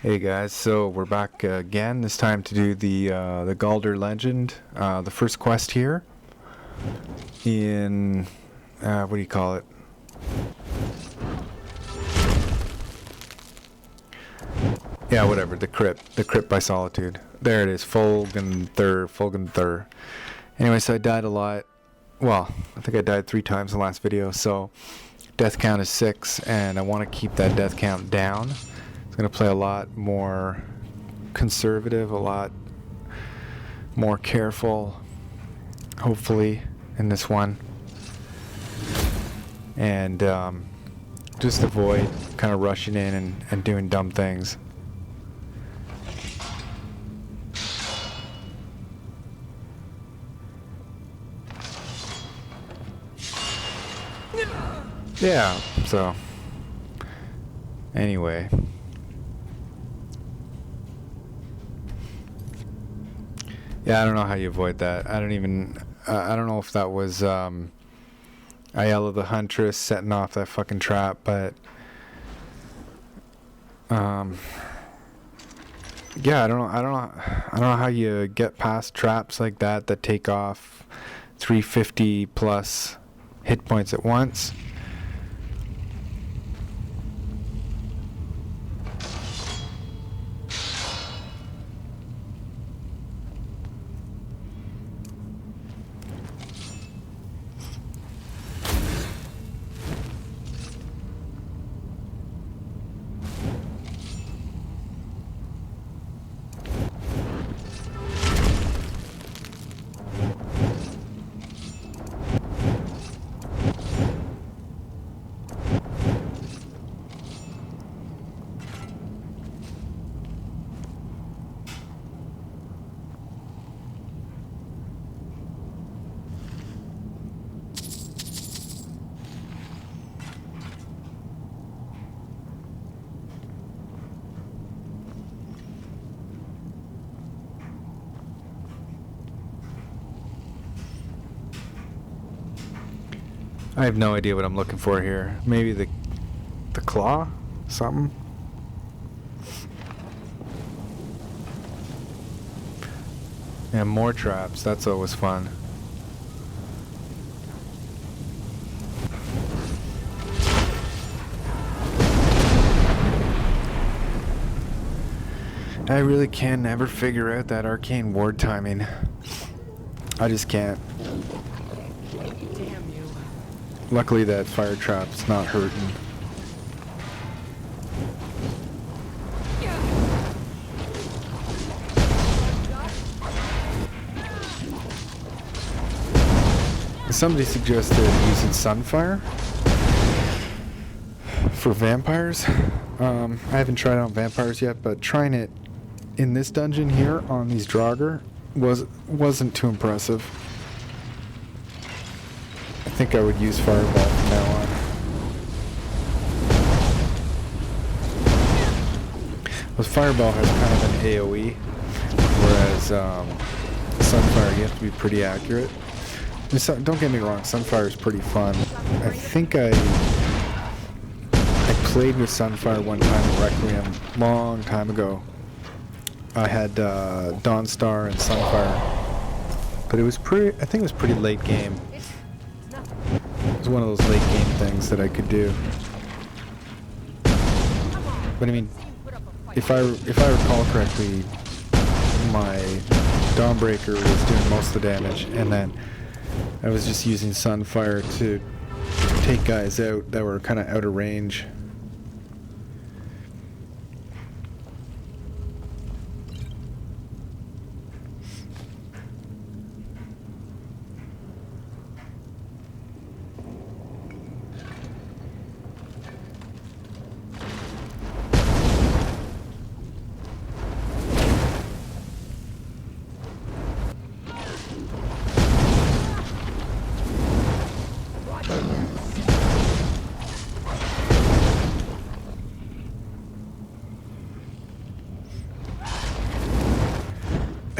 Hey guys, so we're back again. This time to do the Galder Legend, the first quest here in what do you call it? Yeah, whatever. The crypt by Solitude. There it is. Fulgenthur. Anyway, so I died a lot. Well, I think I died 3 times in the last video. So death count is 6, and I want to keep that death count down. Going to play a lot more conservative, a lot more careful, hopefully, in this one. And just avoid kind of rushing in and doing dumb things. Yeah, so anyway. Yeah, I don't know how you avoid that. I don't know if that was Ayala the Huntress setting off that fucking trap, but yeah, I don't know how you get past traps like that take off 350 plus hit points at once. I have no idea what I'm looking for here. Maybe the claw? Something? And more traps. That's always fun. I really can never figure out that arcane ward timing. I just can't. Luckily that fire trap's not hurting. Somebody suggested using Sunfire for vampires. I haven't tried it on vampires yet, but trying it in this dungeon here on these Draugr wasn't too impressive. I think I would use Fireball from now on. Well, Fireball has kind of an AoE, whereas Sunfire you have to be pretty accurate. Don't get me wrong, Sunfire is pretty fun. I think I played with Sunfire one time in Requiem, long time ago. I had Dawnstar and Sunfire, but I think it was pretty late game. It was one of those late game things that I could do. But I mean, if I recall correctly, my Dawnbreaker was doing most of the damage, and then I was just using Sunfire to take guys out that were kind of out of range.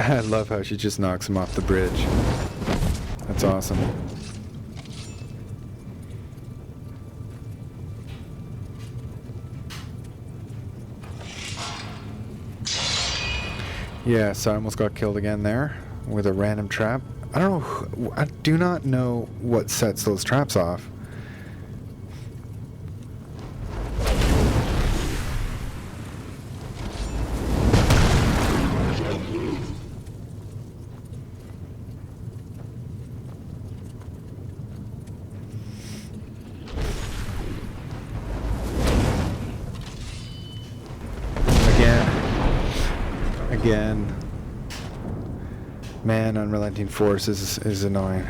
I love how she just knocks him off the bridge. That's awesome. Yeah, so I almost got killed again there with a random trap. I don't know. I do not know what sets those traps off. Again. Man, Unrelenting Force is annoying.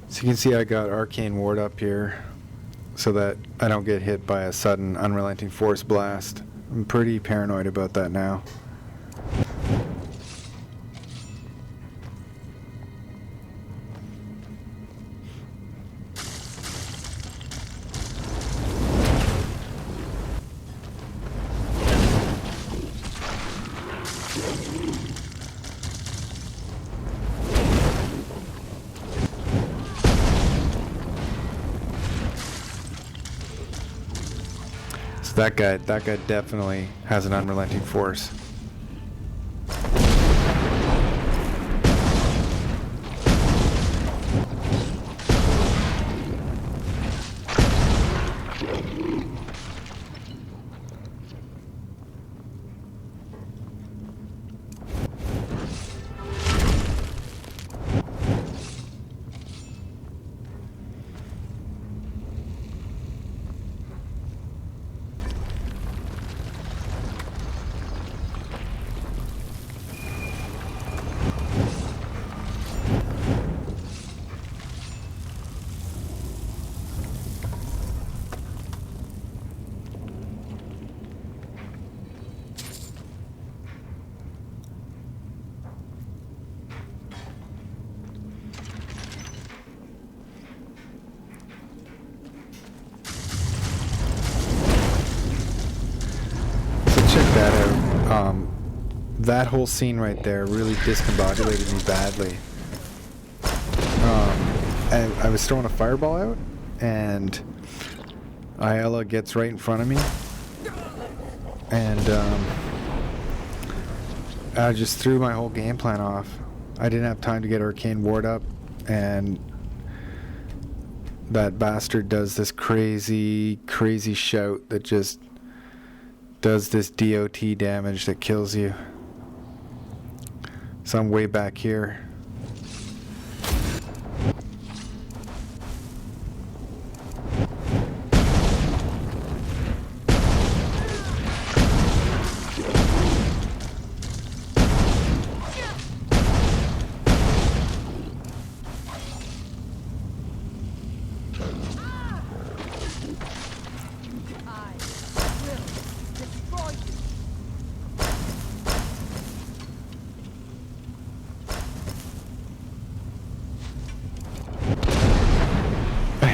So you can see I got Arcane Ward up here so that I don't get hit by a sudden Unrelenting Force blast. I'm pretty paranoid about that now. That guy definitely has an Unrelenting Force. Check that out. That whole scene right there really discombobulated me badly. I was throwing a fireball out, and Ayala gets right in front of me, and I just threw my whole game plan off. I didn't have time to get Arcane Ward up, and that bastard does this crazy shout that just does this DOT damage that kills you. So I'm way back here.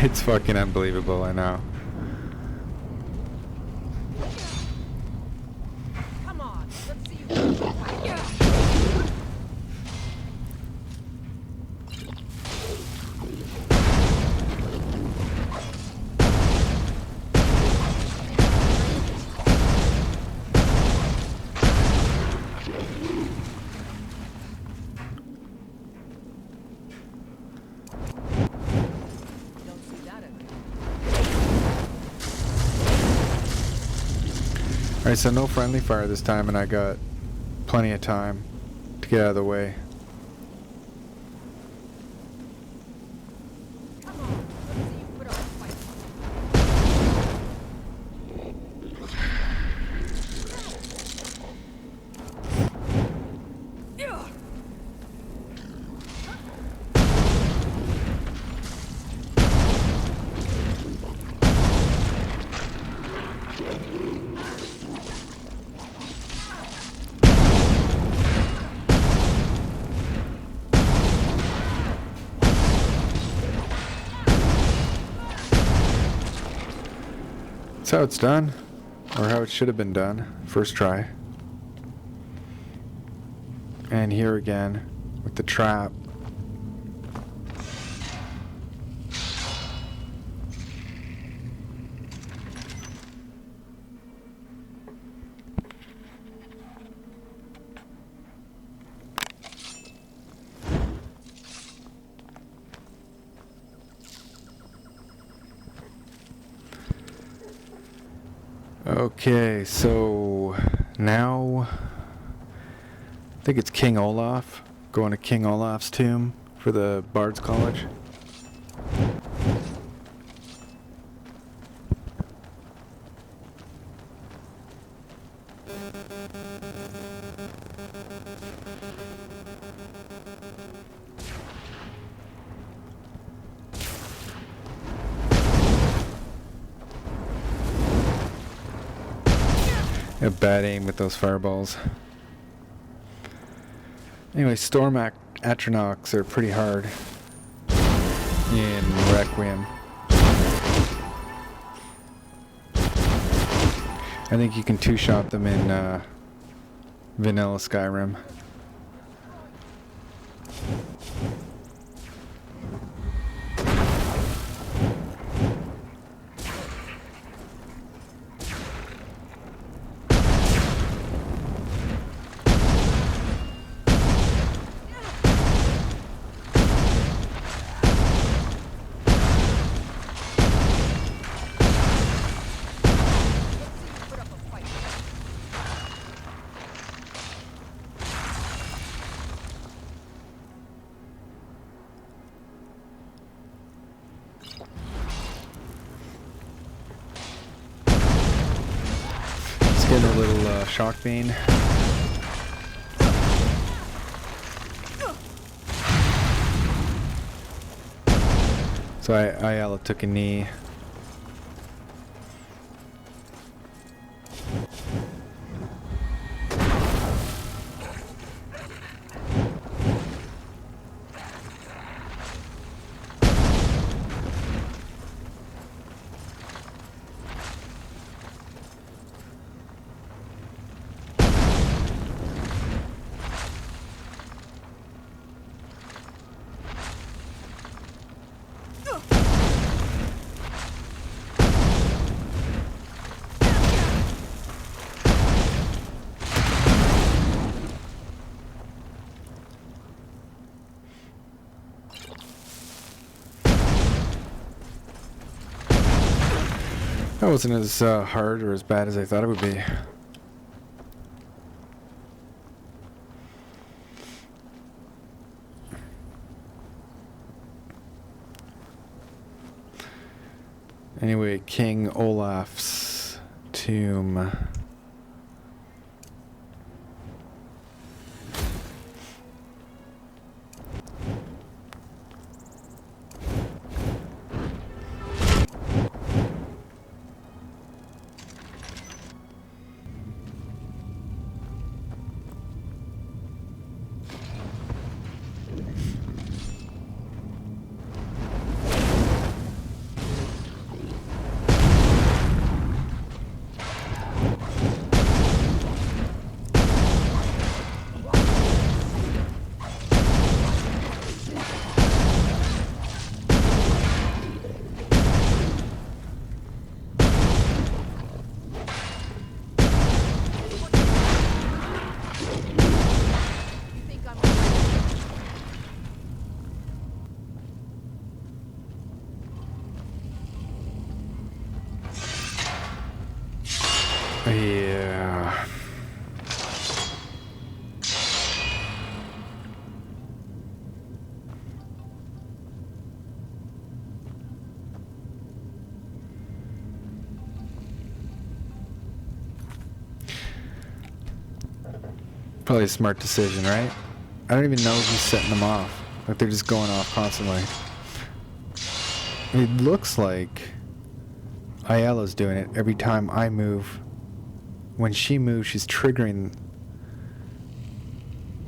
It's fucking unbelievable, I know. Come on, let's see you. Yeah. Alright, so no friendly fire this time, and I got plenty of time to get out of the way. Come on, let's see you put up a fight. That's how it's done, or how it should have been done. First try. And here again, with the trap. Okay, so now I think it's King Olaf. Going to King Olaf's tomb for the Bard's College. A bad aim with those fireballs. Anyway, Storm Atronachs are pretty hard in Requiem. I think you can two-shot them in vanilla Skyrim. Getting a little shock bean. So Ayala took a knee. That wasn't as hard or as bad as I thought it would be. Anyway, King Olaf's tomb. Yeah. Probably a smart decision, right? I don't even know who's setting them off. Like, they're just going off constantly. It looks like Ayala's doing it every time I move. When she moves, she's triggering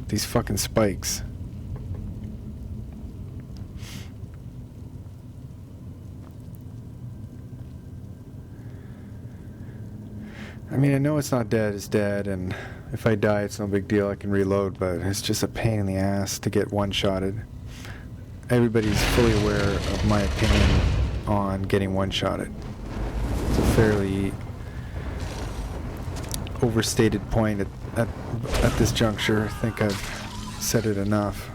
these fucking spikes. I mean, I know it's not dead, it's dead, and if I die, it's no big deal, I can reload, but it's just a pain in the ass to get one-shotted. Everybody's fully aware of my opinion on getting one-shotted. It's a fairly overstated point at this juncture. I think I've said it enough.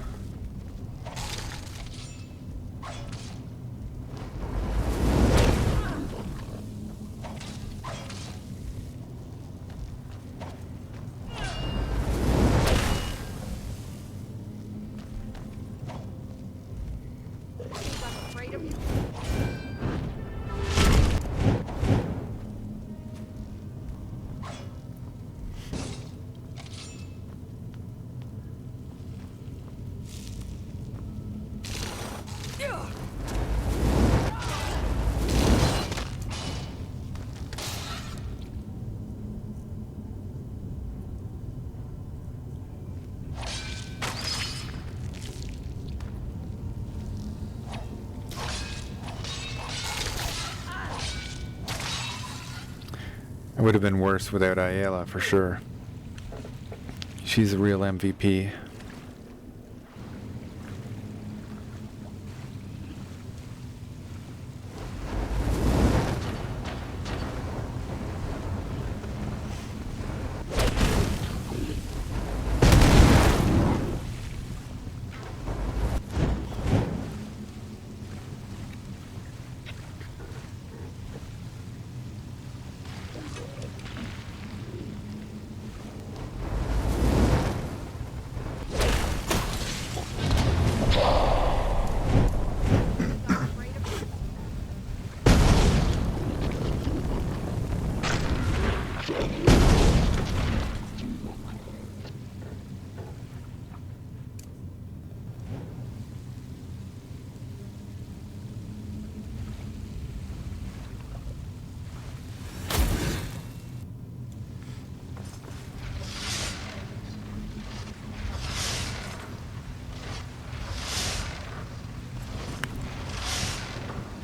I'm afraid of you. It would have been worse without Ayala, for sure. She's a real MVP.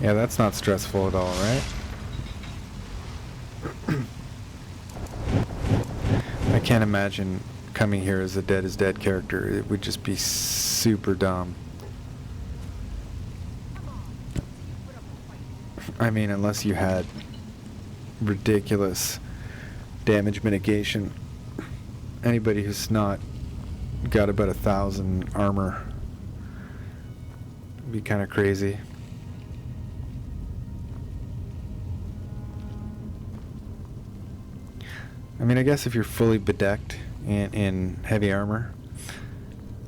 Yeah, that's not stressful at all, right? I can't imagine coming here as a dead is dead character. It would just be super dumb. I mean, unless you had ridiculous damage mitigation. Anybody who's not got about 1,000 armor would be kind of crazy. I mean, I guess if you're fully bedecked in heavy armor,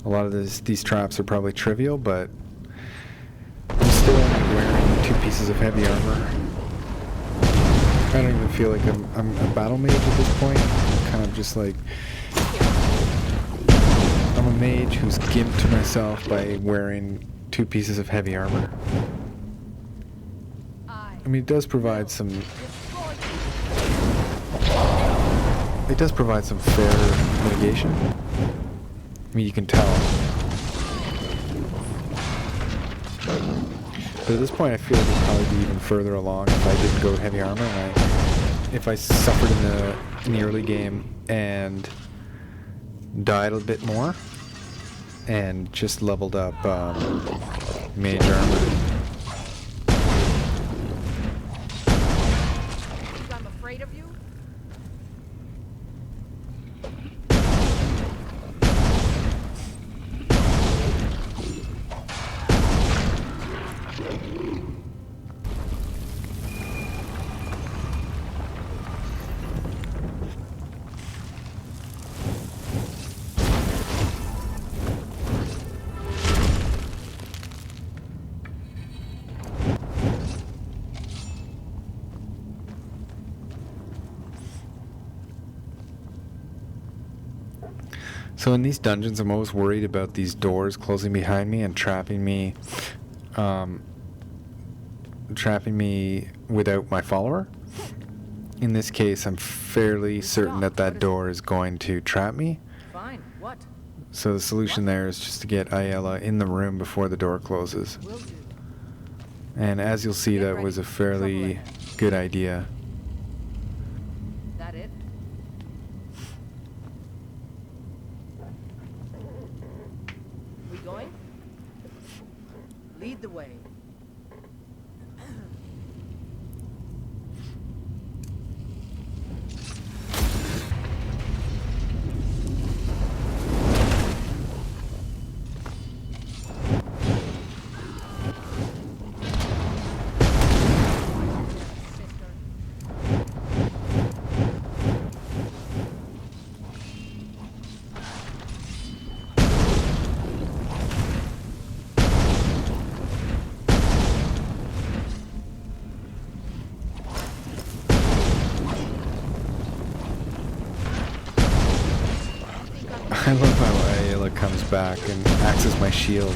a lot of these traps are probably trivial, but I'm still only wearing 2 pieces of heavy armor. I don't even feel like I'm a battle mage at this point. I'm kind of just like, I'm a mage who's gimped myself by wearing 2 pieces of heavy armor. I mean, it does provide some... It does provide some fair mitigation. I mean, you can tell. But at this point, I feel like we'd probably be even further along if I didn't go heavy armor. And if I suffered in the early game and died a bit more, and just leveled up mage armor. I'm afraid of you. So in these dungeons, I'm always worried about these doors closing behind me and trapping me without my follower. In this case, I'm fairly certain that that door is going to trap me. Fine. What? So the solution there is just to get Ayala in the room before the door closes. Will do. And as you'll see, that was a fairly good idea. That it? We going? Lead the way. I love how Ayala comes back and acts as my shield.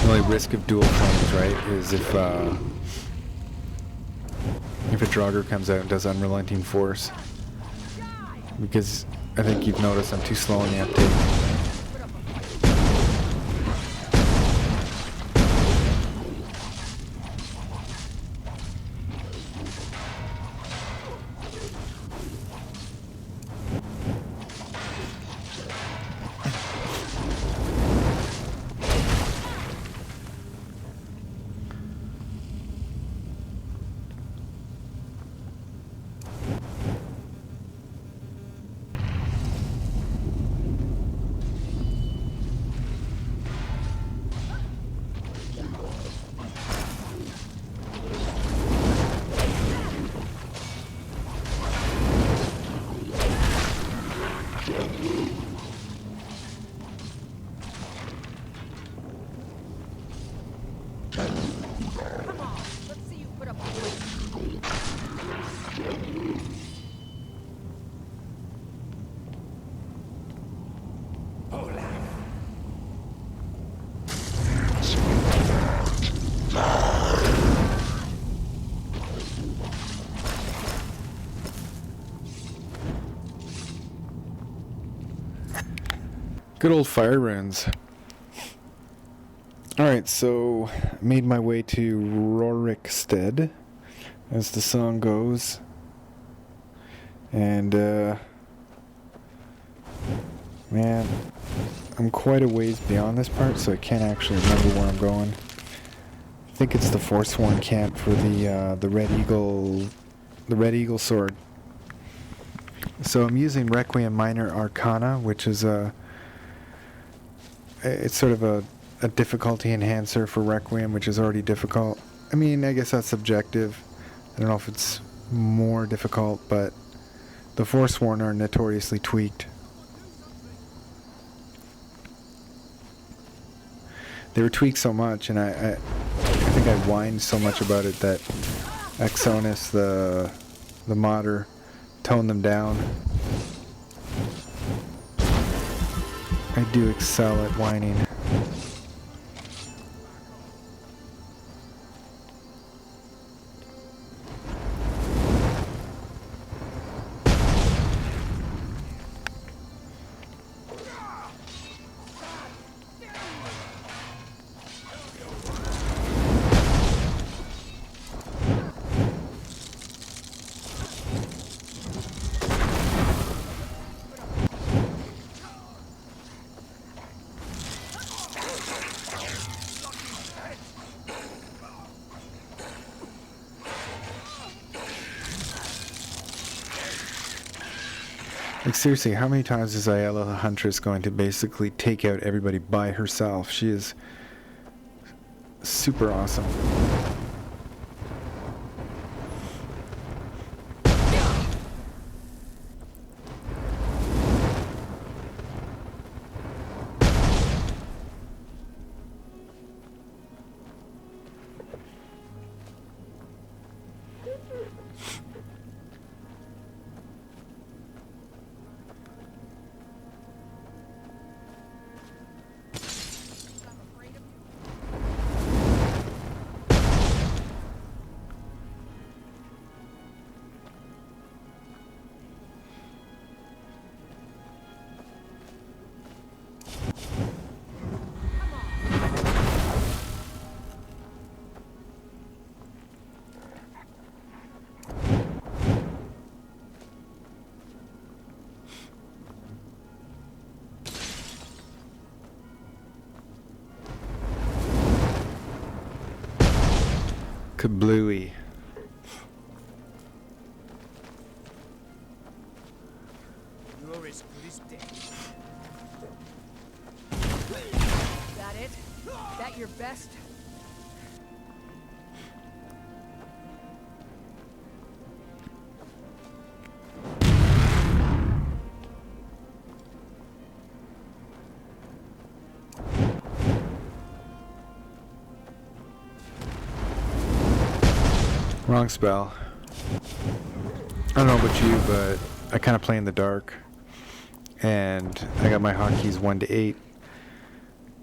The only risk of dual flames, right, is if a Draugr comes out and does Unrelenting Force. Because I think you've noticed I'm too slow in the uptake. Come on. Let's see you put up a fight. Good old fire runes. Alright, so made my way to Rorikstead, as the song goes. And, man, I'm quite a ways beyond this part, so I can't actually remember where I'm going. I think it's the Forsworn camp for the Red Eagle sword. So I'm using Requiem Minor Arcana, which is it's sort of a difficulty enhancer for Requiem, which is already difficult. I mean, I guess that's subjective. I don't know if it's more difficult, but the Forsworn are notoriously tweaked. They were tweaked so much, and I think I whined so much about it that Exonus, the modder, toned them down. I do excel at whining. Like, seriously, how many times is Ayala the Huntress going to basically take out everybody by herself? She is super awesome. Kablooey. That it? That your best? Wrong spell. I don't know about you, but I kind of play in the dark. And I got my hotkeys 1 to 8.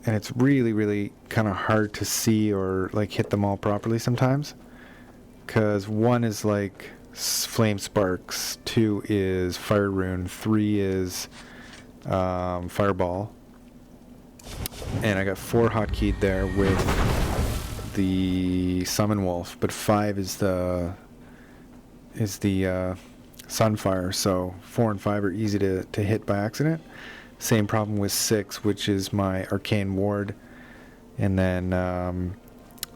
And it's really kind of hard to see or like hit them all properly sometimes. Because 1 is like flame sparks, 2 is fire rune, 3 is fireball. And I got 4 hotkeyed there with the summon wolf, but 5 is the sunfire, so 4 and 5 are easy to hit by accident. Same problem with 6, which is my arcane ward, and then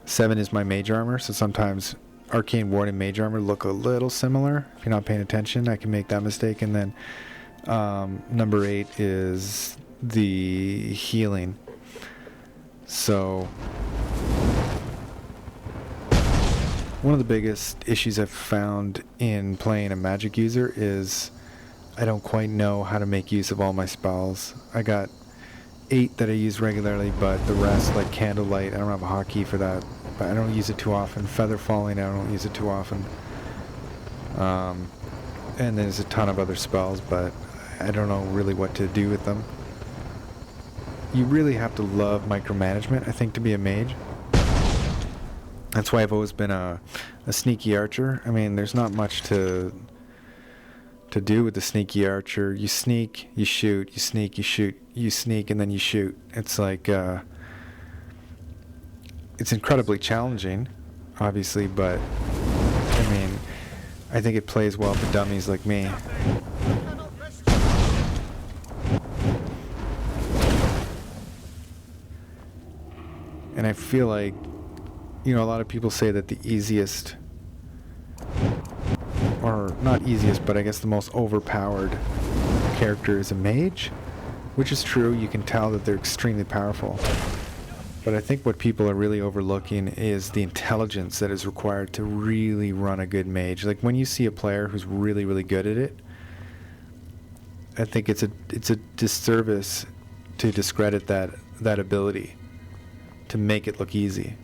7 is my mage armor, so sometimes arcane ward and mage armor look a little similar. If you're not paying attention, I can make that mistake. And then number 8 is the healing. So one of the biggest issues I've found in playing a magic user is I don't quite know how to make use of all my spells. I got 8 that I use regularly, but the rest, like Candlelight, I don't have a hotkey for that, but I don't use it too often. Feather Falling, I don't use it too often. And there's a ton of other spells, but I don't know really what to do with them. You really have to love micromanagement, I think, to be a mage. That's why I've always been a sneaky archer. I mean, there's not much to do with the sneaky archer. You sneak, you shoot, you sneak, you shoot, you sneak, and then you shoot. It's like, it's incredibly challenging, obviously, but, I mean, I think it plays well for dummies like me. And I feel like, you know, a lot of people say that the easiest, or not easiest, but I guess the most overpowered character is a mage, which is true. You can tell that they're extremely powerful. But I think what people are really overlooking is the intelligence that is required to really run a good mage. Like when you see a player who's really good at it, I think it's a disservice to discredit that ability to make it look easy.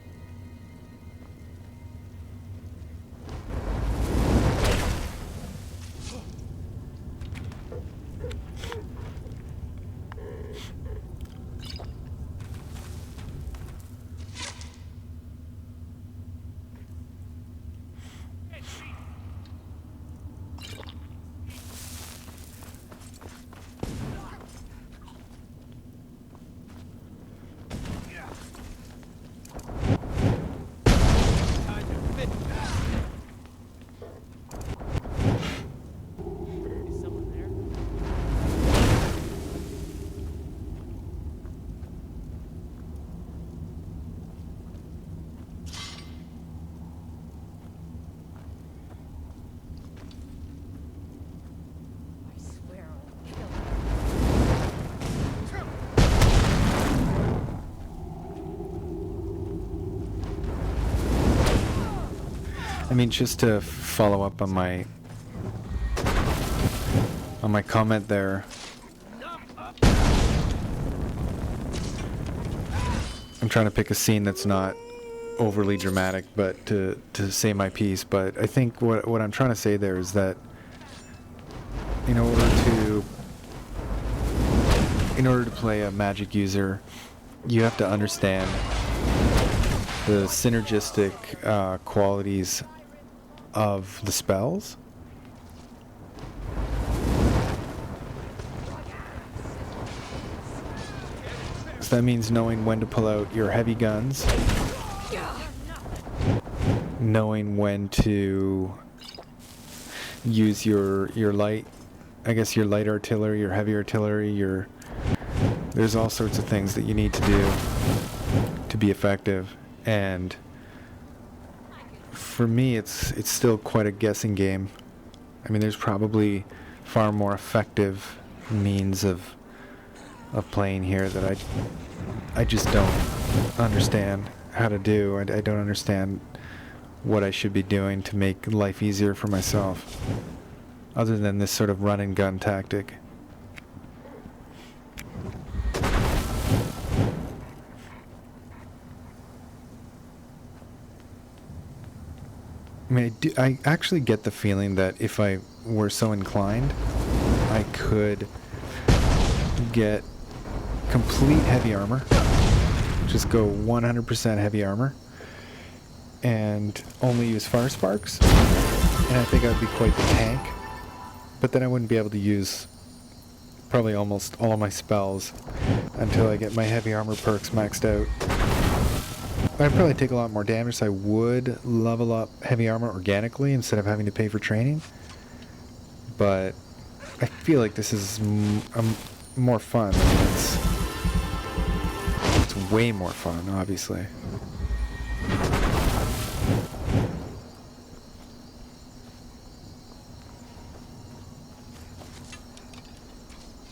I mean, just to follow up on my comment there, I'm trying to pick a scene that's not overly dramatic, but to say my piece. But I think what I'm trying to say there is that in order to play a magic user, you have to understand the synergistic qualities of the spells. So that means knowing when to pull out your heavy guns, knowing when to use your light, I guess your light artillery, your heavy artillery, there's all sorts of things that you need to do to be effective. And for me, it's still quite a guessing game. I mean, there's probably far more effective means of playing here that I just don't understand how to do. I don't understand what I should be doing to make life easier for myself, other than this sort of run and gun tactic. I mean, I actually get the feeling that if I were so inclined, I could get complete heavy armor. Just go 100% heavy armor and only use fire sparks. And I think I would be quite the tank. But then I wouldn't be able to use probably almost all of my spells until I get my heavy armor perks maxed out. I'd probably take a lot more damage, so I would level up heavy armor organically instead of having to pay for training. But I feel like this is more fun. I mean, it's way more fun, obviously.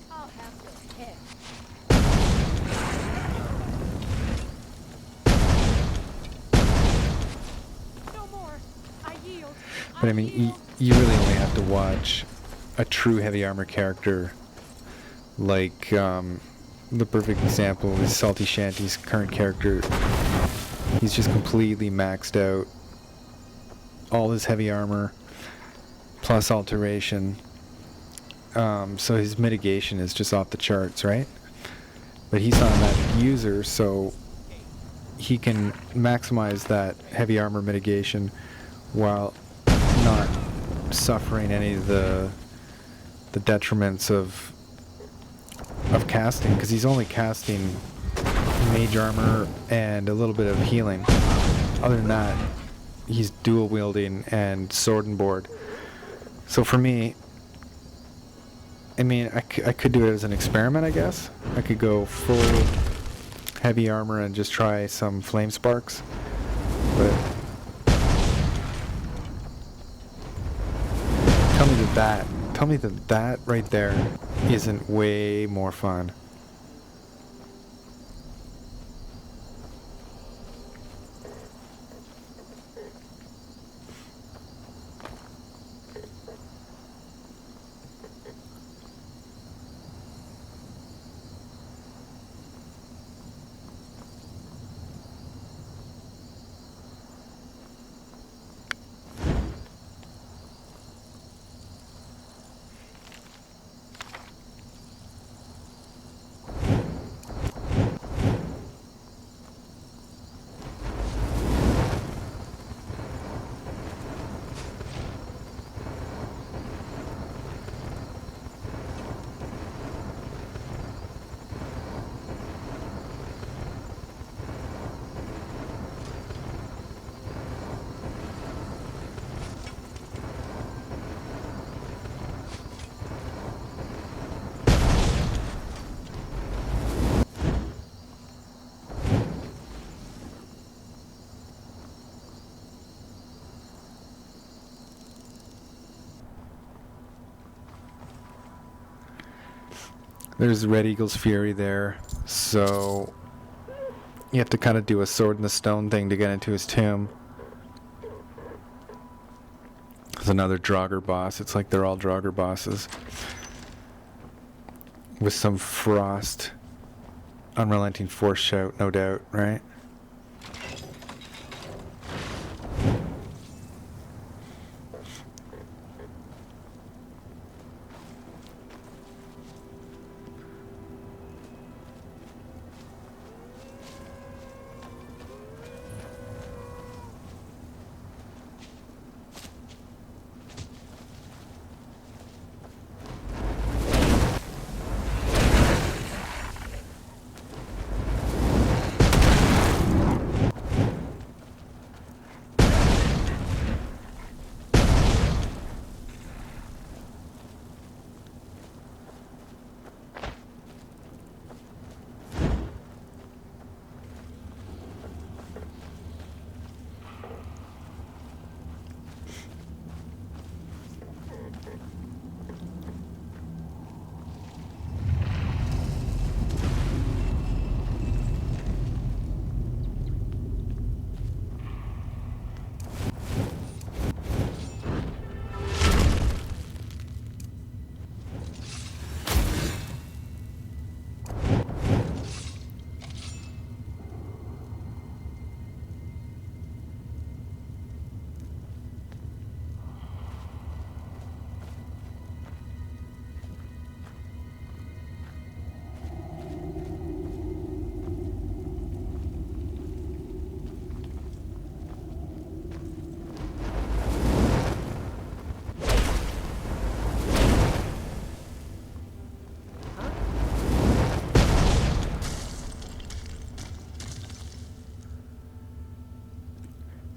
I'll have your head. No more. I yield. But I mean, you really only have to watch a true heavy armor character, like the perfect example is Salty Shanty's current character. He's just completely maxed out all his heavy armor plus alteration, so his mitigation is just off the charts, right? But he's not a magic user, so he can maximize that heavy armor mitigation while not suffering any of the detriments of casting, because he's only casting mage armor and a little bit of healing. Other than that, he's dual wielding and sword and board. So for me, I mean, I could do it as an experiment, I guess. I could go full heavy armor and just try some flame sparks, but tell me that right there isn't way more fun. There's Red Eagle's Fury there, so you have to kind of do a sword in the stone thing to get into his tomb. There's another Draugr boss. It's like they're all Draugr bosses. With some frost, unrelenting force shout, no doubt, right?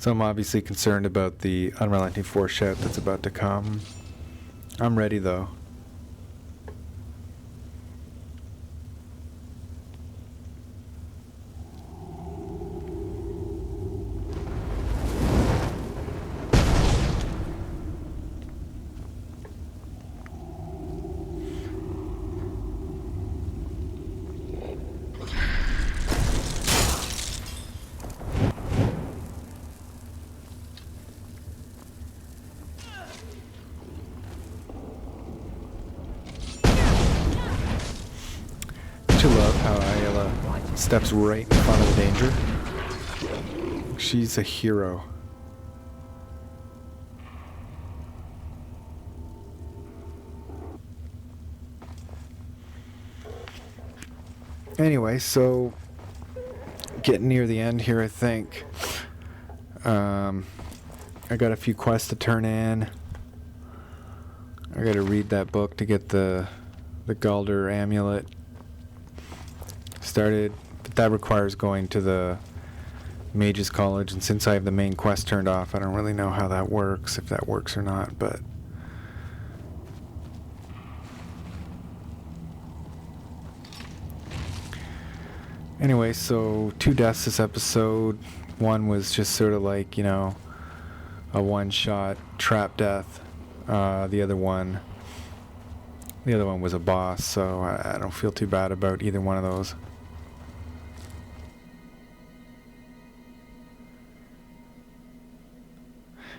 So I'm obviously concerned about the unrelenting force shout that's about to come. I'm ready though. I love how Ayla steps right in front of the danger. She's a hero. Anyway, so getting near the end here, I think. I got a few quests to turn in. I got to read that book to get the Galder amulet started, but that requires going to the Mage's College, and since I have the main quest turned off, I don't really know how that works, if that works or not, but anyway, so 2 deaths this episode. One was just sort of like, you know, a one-shot trap death. The other one was a boss, so I don't feel too bad about either one of those.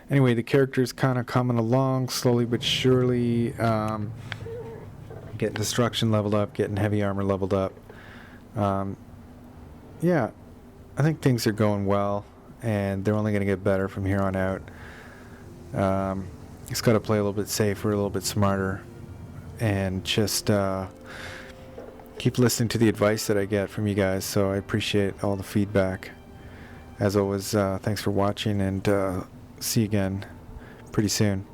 Anyway, the character's kind of coming along slowly but surely, getting destruction leveled up, getting heavy armor leveled up. Yeah, I think things are going well, and they're only going to get better from here on out. Just got to play a little bit safer, a little bit smarter, and just keep listening to the advice that I get from you guys, so I appreciate all the feedback. As always, thanks for watching, and see you again pretty soon.